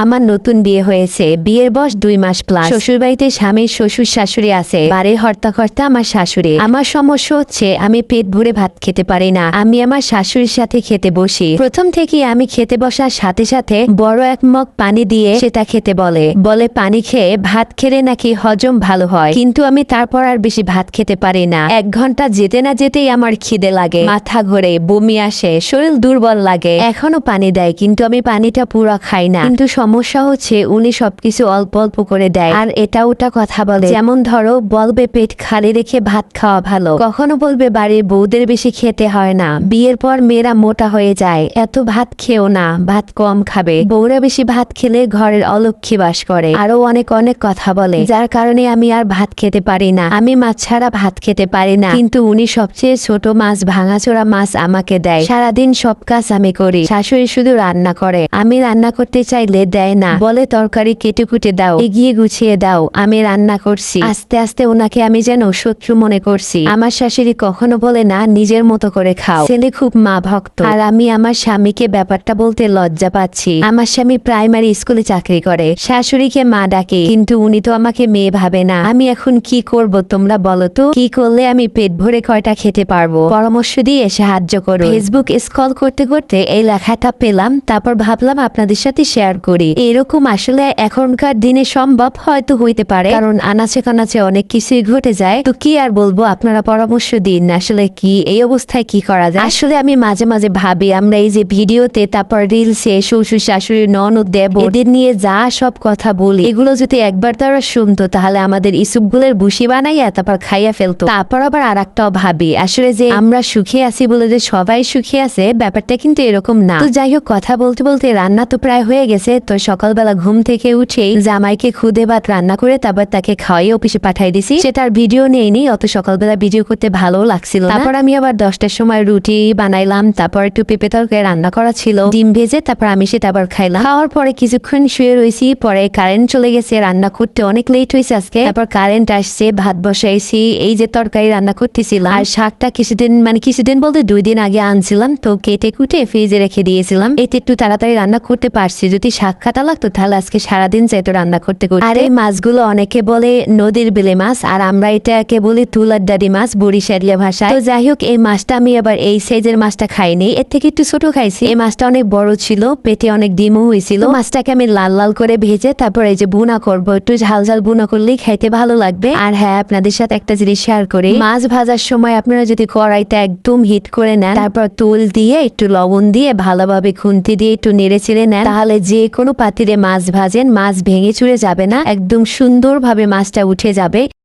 আমার নতুন বিয়ে হয়েছে, বিয়ের বয়স 2 মাস প্লাস। শ্বশুর বাড়িতে স্বামীর শ্বশুর শাশুড়ি আছে, বাড়ির হর্তা আমার শাশুড়ি। আমার সমস্যা হচ্ছে আমি পেট ভরে ভাত খেতে পারি না। আমি আমার শাশুড়ির সাথে খেতে বসি। প্রথম থেকে আমি খেতে বসার সাথে সাথে বড় এক মগ পানি দিয়ে সেটা খেতে বলে পানি খেয়ে ভাত খেলে নাকি হজম ভালো হয়। কিন্তু আমি তারপর আর বেশি ভাত খেতে পারি না। 1 ঘন্টা যেতে না যেতেই আমার খিদে লাগে, মাথা ঘোরে, বমি আসে, শরীর দুর্বল লাগে। এখনো পানি দেয় কিন্তু আমি পানিটা পুরো খাই না। কিন্তু সমস্যা হচ্ছে উনি সবকিছু অল্প অল্প করে দেয়, আর এটা ওটা কথা বলে। যেমন ধরো বলবে পেট খালি রেখে ভাত খাওয়া ভালো, কখনো বলবে বাড়ির বউদের বেশি খেতে হয় না, বিয়ের পর মেয়েরা মোটা হয়ে যায়, এত ভাত খেও না, ভাত কম খাবে, বউরা বেশি ভাত খেলে ঘরের অলক্ষ্মী বাস করে, আরো অনেক অনেক কথা বলে, যার কারণে আমি আর ভাত খেতে পারি না। আমি মাছ ছাড়া ভাত খেতে পারি না, কিন্তু উনি সবচেয়ে ছোট মাছ, ভাঙাচোরা মাছ আমাকে দেয়। সারাদিন সব কাজ আমি করি, শাশুড়ি শুধু রান্না করে। আমি রান্না করতে চাইলে দেয় না, বলে তরকারি কেটে কুটে দাও, এগিয়ে গুছিয়ে দাও। আমি রান্না করছি, আস্তে আস্তে ওনাকে আমি যেন শত্রু মনে করছি। আমার শাশুড়ি কখনো বলে না নিজের মতো করে খাও, ছেলে খুব মা ভক্ত। আর আমি আমার স্বামীকে ব্যাপারটা বলতে লজ্জা পাচ্ছি। আমার স্বামী প্রাইমারি স্কুলে চাকরি করে, শাশুড়িকে মা ডাকে, কিন্তু উনি তো আমাকে মেয়ে ভাবে না। আমি এখন কি করব তোমরা বলো তো? কি করলে আমি পেট ভরে কয়টা খেতে পারবো? পরামর্শ দিয়ে সাহায্য করো। ফেসবুক স্ক্রল করতে করতে এই লেখাটা পেলাম, তারপর ভাবলাম আপনাদের সাথে শেয়ার করি। এরকম আসলে এখনকার দিনে সম্ভব হয়তো হইতে পারে, কারণ আনাচে কানাচে অনেক কিছুই ঘটে যায়। তো কি আর বলবো, আপনারা পরামর্শ দিন আসলে কি এই অবস্থায় কি করা যায়। আসলে আমি মাঝে মাঝে ভাবি আমরা এই যে ভিডিওতে তারপর রিলসে শ্বশুর শাশুড়ি ননদ দেব এদের নিয়ে যা সব কথা বলি, এগুলো যদি একবার তারা শুনতো তাহলে আমাদের ইসুপগুলোর বুসি বানাইয়া তারপর খাইয়া ফেলতো। তারপর আবার আরেকটাও ভাবি আসলে যে আমরা সুখে আছি বলে যে সবাই সুখে আছে, ব্যাপারটা কিন্তু এরকম না। তো যাই হোক, কথা বলতে বলতে রান্না তো প্রায় হয়ে গেছে। তো সকালবেলা ঘুম থেকে উঠেই জামাইকে খুদে ভাত রান্না করে তারপর তাকে খাওয়াই অফিসে পাঠাই দিছি। সেটার ভিডিও নেইনি, অত সকালবেলা ভিডিও করতে ভালো লাগছিল না। তারপর আমি আবার 10টার সময় রুটি বানাইলাম, তারপর একটু পেঁপে তরকারি রান্না করা ছিল, ডিম ভেজে তারপর আমি সেটা আবার খাইলাম। খাওয়ার পরে কিছুক্ষণ শুয়ে রয়েছি, পরে কারেন্ট চলে গেছে, রান্না করতে অনেক লেট হয়েছে আজকে। তারপর কারেন্ট আসছে, ভাত বসাইছি, এই যে তরকারি রান্না করতেছিলাম। আর শাকটা কিছুদিন বলতে 2 দিন আগে আনছিলাম, তো কেটে কুটে ফ্রিজে রেখে দিয়েছিলাম। এতে একটু তাড়াতাড়ি রান্না করতে পারছি। যদি শাক কাটা লাগতো তাহলে আজকে সারাদিন যেত রান্না করতে করতে। আর এই মাছগুলো অনেকে বলে নদীর বেলে মাছ, আর আমরা এটাকে বলি তুলার ডাডি মাছ বরিশালীয় ভাষায়। তো যাই হোক, এই মাছটা আমি আবার এই সাইজের মাছটা খাইনি, এর থেকে একটু ছোট খাইছি। এই মাছটা অনেক বড় ছিল, পেটে অনেক ডিমও হয়েছিল। মাছটাকে আমি লাল লাল করে ভেজে তারপর এই যে বুনা করবো, একটু ঝাল ঝাল বুনা করলেই খাইতে ভালো লাগবে। আর হ্যাঁ, আপনাদের সাথে একটা জিনিস শেয়ার করি, মাছ ভাজার সময় আপনারা যদি কড়াইটা একদম হিট করে নেন, তারপর তুল দিয়ে একটু লবণ দিয়ে ভালোভাবে খুন্তি দিয়ে একটু নেড়ে চেড়ে নেন, তাহলে যে কোনো পাতিলে মাছ ভাজেন মাছ ভেঙে চুরে যাবে না, একদম সুন্দরভাবে মাছটা উঠে যাবে।